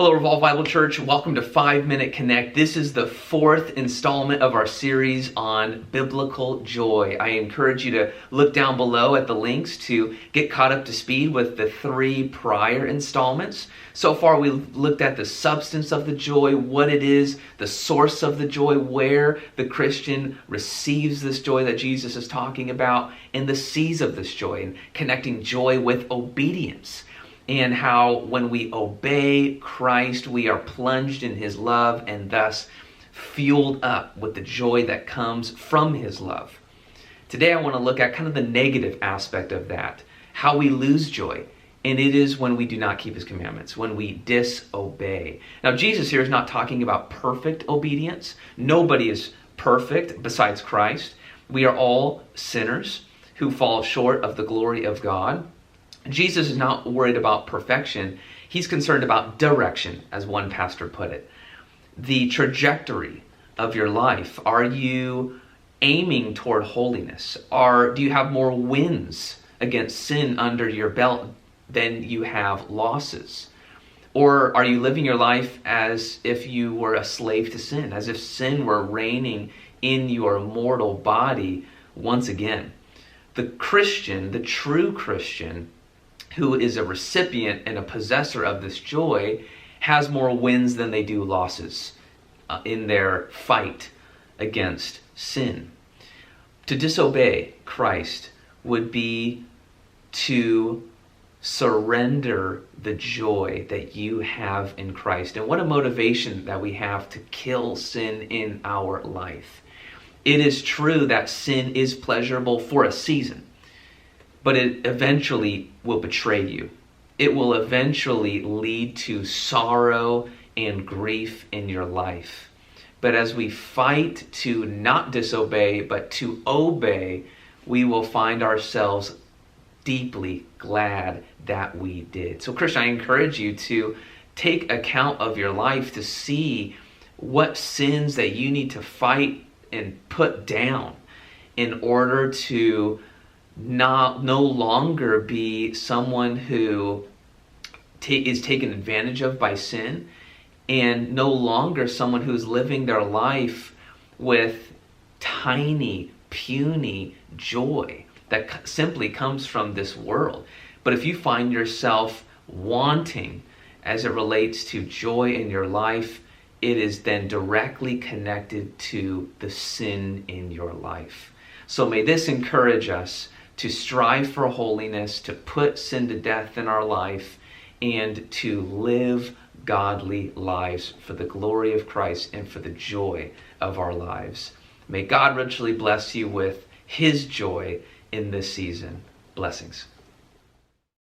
Hello, Revolve Bible Church. Welcome to 5 Minute Connect. This is the fourth installment of our series on biblical joy. I encourage you to look down below at the links to get caught up to speed with the 3 prior installments. So far, we've looked at the substance of the joy, what it is, the source of the joy, where the Christian receives this joy that Jesus is talking about, and the seeds of this joy, and connecting joy with obedience. And how when we obey Christ, we are plunged in His love and thus fueled up with the joy that comes from His love. Today I want to look at kind of the negative aspect of that, how we lose joy. And it is when we do not keep His commandments, when we disobey. Now Jesus here is not talking about perfect obedience. Nobody is perfect besides Christ. We are all sinners who fall short of the glory of God. Jesus is not worried about perfection. He's concerned about direction, as one pastor put it. The trajectory of your life. Are you aiming toward holiness? Do you have more wins against sin under your belt than you have losses? Or are you living your life as if you were a slave to sin, as if sin were reigning in your mortal body once again? The Christian, the true Christian, who is a recipient and a possessor of this joy, has more wins than they do losses in their fight against sin. To disobey Christ would be to surrender the joy that you have in Christ. And what a motivation that we have to kill sin in our life. It is true that sin is pleasurable for a season, but it eventually will betray you. It will eventually lead to sorrow and grief in your life. But as we fight to not disobey, but to obey, we will find ourselves deeply glad that we did. So Christian, I encourage you to take account of your life to see what sins that you need to fight and put down in order to no longer be someone who is taken advantage of by sin, and no longer someone who's living their life with tiny, puny joy that simply comes from this world. But if you find yourself wanting as it relates to joy in your life, it is then directly connected to the sin in your life. So may this encourage us to strive for holiness, to put sin to death in our life, and to live godly lives for the glory of Christ and for the joy of our lives. May God richly bless you with His joy in this season. Blessings.